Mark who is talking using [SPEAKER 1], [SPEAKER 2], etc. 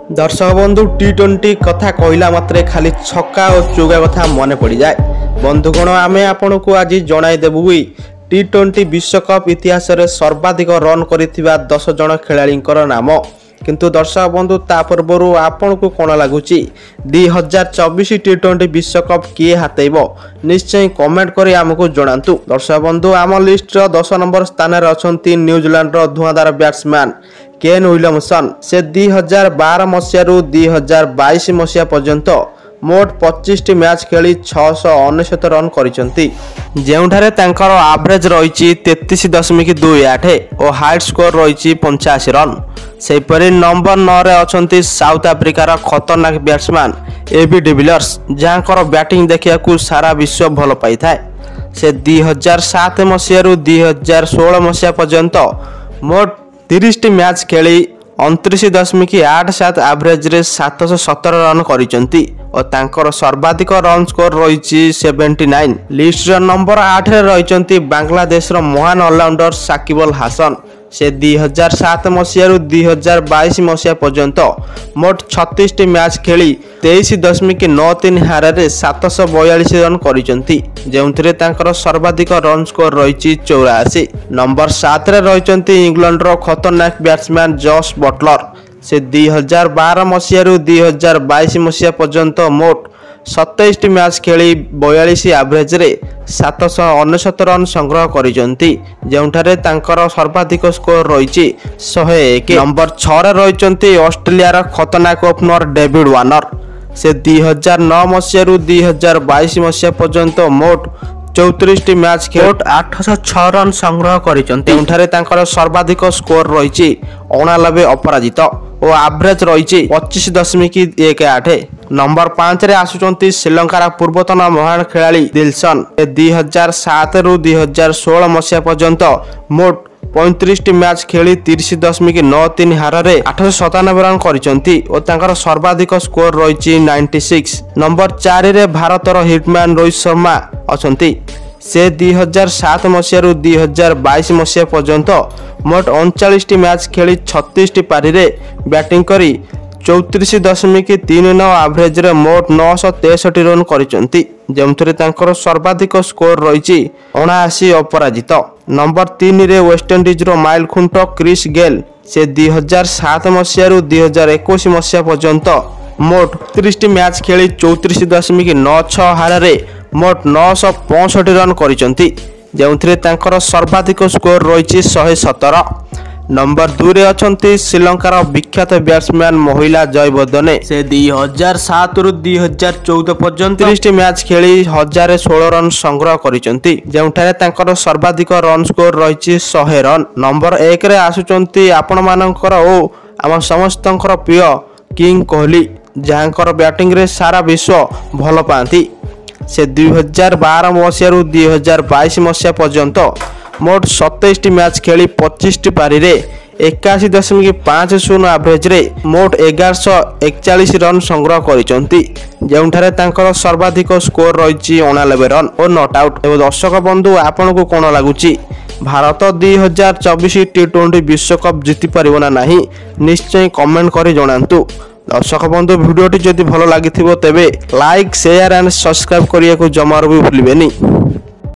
[SPEAKER 1] दर्शक बंधु टी20 कथा कहला मात्रे खाली छक्का और चौका कथा मन पड़ जाए। बंधुगण आमे आपण को आज जनईदेबू टी20 विश्वकप इतिहास रे सर्वाधिक रन करिथिबा 10 जन खेलाड़ींकर नाम। किंतु दर्शक बंधु ता पूर्व आपण को कौन लगुच 2024 टी20 विश्वकप किए हातेब निश्चय कमेंट करी आमको जणातु। दर्शक बंधु आम लिस्ट 10 नंबर स्थान रे अछंती न्यूजीलैंड रो धुआंधार बैट्समैन केन विलियमसन। से 2012 मसीह रु 2022 मसीह पर्यंत मोट 25 मैच खेली 669 रन करिसंती, जेउठारे तांकर एवरेज रही 33.28 और हाइट स्कोर रही 85 रन। सेपरी नंबर 9 रे अछंती साउथ अफ्रिकार खतरनाक बैट्समैन एबी डिविलियर्स, जहाँकर बैटिंग देखिया सारा विश्व भल पाई थाए। से 2007 मसीह रु 2016 मसीह पर्यंत मोट 30 मैच खेली 29.87 एवरेज रे 717 रन करिसंती और तांकर सर्वाधिक रन स्कोर रही 79। लिस्ट नंबर 8 रे रही बांग्लादेश रो महान ऑलराउंडर साकिब अल हासन। से 2007 मसीह रु 2022 मसीह पर्यंत मोट 36 मैच खेली 23.93 हार रे 742 रन करिसंती, जेउथिरे तांकर सर्वाधिक रन स्कोर रही 84। नंबर 7 रे रही इंग्लैंड रो खतरनाक बैट्समैन जॉस बटलर। से 2012 मसीह रु 2022 मसीह पर्यंत मोट 27 मैच खेली 42 एवरेज रे 769 रन संग्रह करिसंती, जेउठारे तांकर सर्वाधिक स्कोर रही 101। नंबर 6 रे रही ऑस्ट्रेलिया रो खतरनाक ओपनर डेविड वार्नर। से 2009 मसीह रु 2022 मसीह पर्यंत मोट 34 मैच खेल 806 रन संग्रह करिसंती, जेउठारे तांकर सर्वाधिक स्कोर रही 89 अपराजित और एवरेज रही 25.18। नंबर 5 रे आसुचंती श्रीलंकार पूर्वतन महान खिलाड़ी दिलसन। 2007 रु 2016 मसीह पर्यंत मोट 35 मैच खेली 30.93 हार रे 897 रन करिसंती और तांकर सर्वाधिक स्कोर रही 96। नंबर 4 रे भारतर हिटमैन रोहित शर्मा अछंती। से 2007 मसीह रु 2022 मसीह पर्यंत मोट 39 मैच खेली 36 पारी रे बैटिंग करी 34.39 एवरेज रे मोट 963 रन करिसंती, जेउथिरे तांकर सर्वाधिक स्कोर रही 79 अपराजित। नंबर 3 रे वेस्टइंडीज रो माइल खुंट क्रिस गेल। से 2007 मसीह रु 2021 मसीह पर्यंत मोट 30 मैच खेली 34.96 हार रे मोट 965 रन करिसंती, जेउथिरे तांकर सर्वाधिक स्कोर रही 117। नंबर 2 रे अछंती श्रीलंकार विख्यात बैट्समैन महिला जयवर्धने। से 2007 रु 2014 पर्यंत 30 मैच खेली 1016 रन संग्रह करिसंती, जेउठारे तांकर सर्वाधिक रन स्कोर रही 100 रन। नंबर 1 रे आसुचंती आपण मानकर ओ आम समस्तंकर प्रिय किंग कोहली, जहाँकर बैटिंग रे सारा विश्व भल पाती। से 2012 मसीह रु 2022 मसीह पर्यंत मोट 27 मैच खेली 25 पारी रे 81.50 एवरेज रे मोट 1141 रन संग्रह करिसंती, जेउठारे तांकर सर्वाधिक स्कोर रही 89 रन और नॉट आउट। एवं दर्शक बंधु आपण को कोन लागुची भारत 2024 टी20 विश्वकप जीति परिबो ना नहीं, निश्चय कमेंट करी जणांतु। दर्शक बंधु वीडियोटी जदि भल लागिथिबो तेबे लाइक शेयर एंड सब्सक्राइब करिया को जमार भी भूलिबेनी।